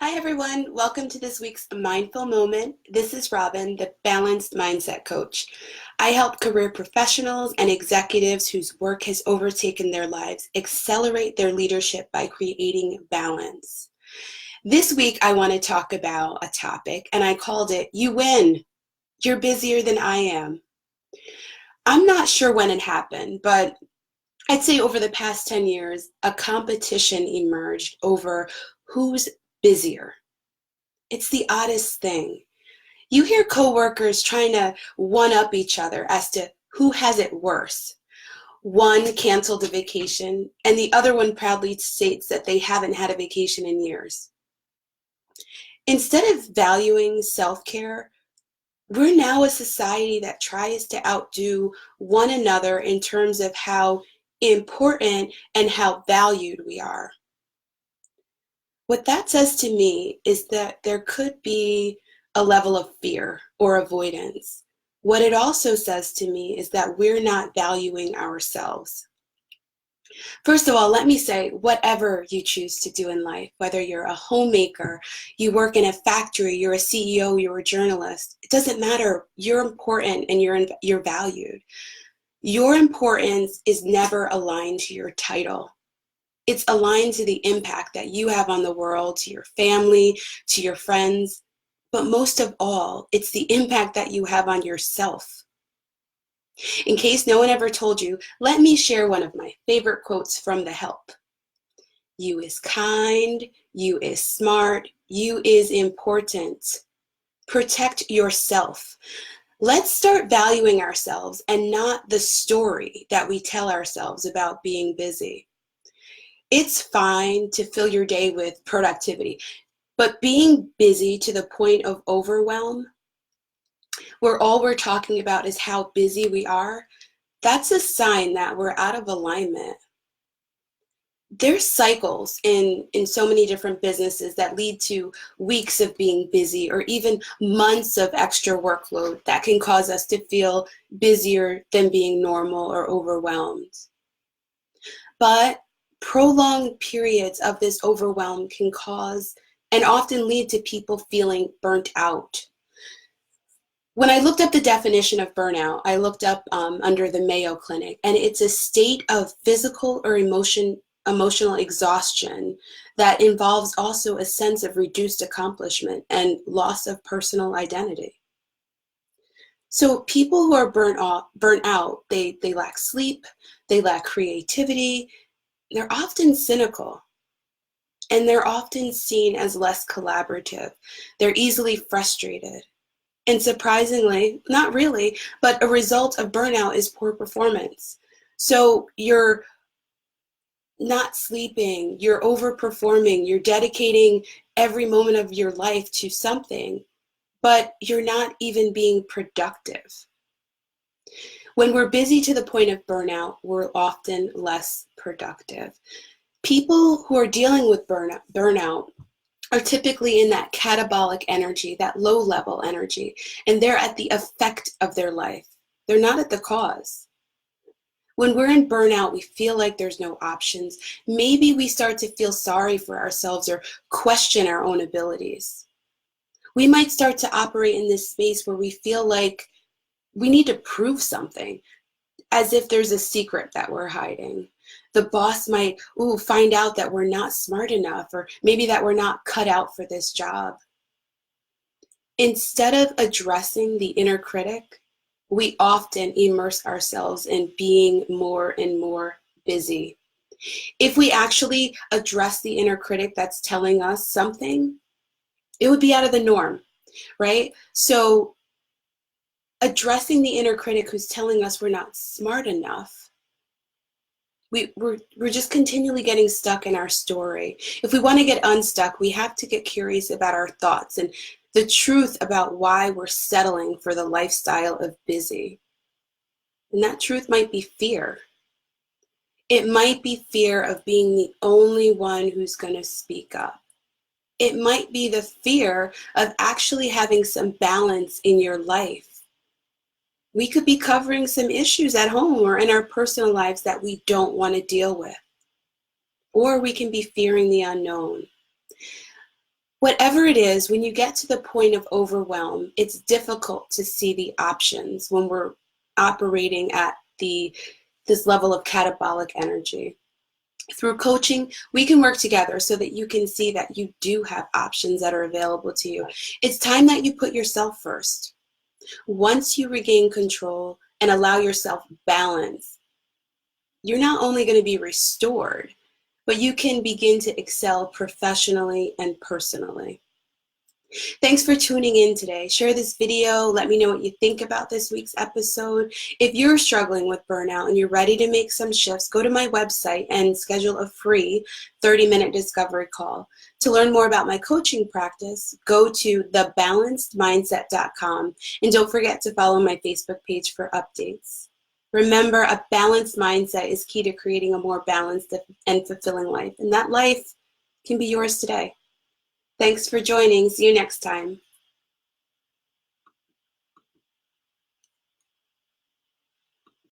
Hi, everyone. Welcome to this week's Mindful Moment. This is Robin, the Balanced Mindset Coach. I help career professionals and executives whose work has overtaken their lives accelerate their leadership by creating balance. This week, I want to talk about a topic, and I called it You Win. You're busier than I am. I'm not sure when it happened, but I'd say over the past 10 years, a competition emerged over who's busier. It's the oddest thing. You hear coworkers trying to one up each other as to who has it worse. One canceled a vacation, and the other one proudly states that they haven't had a vacation in years. Instead of valuing self-care, we're now a society that tries to outdo one another in terms of how important and how valued we are. What that says to me is that there could be a level of fear or avoidance. What it also says to me is that we're not valuing ourselves. First of all, let me say, whatever you choose to do in life, whether you're a homemaker, you work in a factory, you're a CEO, you're a journalist, it doesn't matter. You're important and you're valued. Your importance is never aligned to your title. It's aligned to the impact that you have on the world, to your family, to your friends. But most of all, it's the impact that you have on yourself. In case no one ever told you, let me share one of my favorite quotes from The Help. You is kind, you is smart, you is important. Protect yourself. Let's start valuing ourselves and not the story that we tell ourselves about being busy. It's fine to fill your day with productivity, but being busy to the point of overwhelm, where all we're talking about is how busy we are, that's a sign that we're out of alignment. There's cycles in so many different businesses that lead to weeks of being busy or even months of extra workload that can cause us to feel busier than being normal or overwhelmed. But prolonged periods of this overwhelm can cause and often lead to people feeling burnt out. When I looked up the definition of burnout, I looked up under the Mayo Clinic, and it's a state of physical or emotional exhaustion that involves also a sense of reduced accomplishment and loss of personal identity. So people who are burnt out, they lack sleep, they lack creativity, they're often cynical, and they're often seen as less collaborative. They're easily frustrated. And surprisingly, not really, but a result of burnout is poor performance. So you're not sleeping, you're overperforming, you're dedicating every moment of your life to something, but you're not even being productive. When we're busy to the point of burnout, we're often less productive. People who are dealing with burnout are typically in that catabolic energy, that low level energy, and they're at the effect of their life. They're not at the cause. When we're in burnout, we feel like there's no options. Maybe we start to feel sorry for ourselves or question our own abilities. We might start to operate in this space where we feel like we need to prove something, as if there's a secret that we're hiding. The boss might find out that we're not smart enough, or maybe that we're not cut out for this job. Instead of addressing the inner critic, we often immerse ourselves in being more and more busy. If we actually address the inner critic that's telling us something, it would be out of the norm, right? So addressing the inner critic who's telling us we're not smart enough, we're just continually getting stuck in our story. If we want to get unstuck, we have to get curious about our thoughts and the truth about why we're settling for the lifestyle of busy. And that truth might be fear. It might be fear of being the only one who's going to speak up. It might be the fear of actually having some balance in your life. We could be covering some issues at home or in our personal lives that we don't want to deal with. Or we can be fearing the unknown. Whatever it is, when you get to the point of overwhelm, it's difficult to see the options when we're operating at this level of catabolic energy. Through coaching, we can work together so that you can see that you do have options that are available to you. It's time that you put yourself first. Once you regain control and allow yourself balance, you're not only going to be restored, but you can begin to excel professionally and personally. Thanks for tuning in today. Share this video. Let me know what you think about this week's episode. If you're struggling with burnout and you're ready to make some shifts, go to my website and schedule a free 30-minute discovery call. To learn more about my coaching practice, go to thebalancedmindset.com, and don't forget to follow my Facebook page for updates. Remember, a balanced mindset is key to creating a more balanced and fulfilling life, and that life can be yours today. Thanks for joining. See you next time.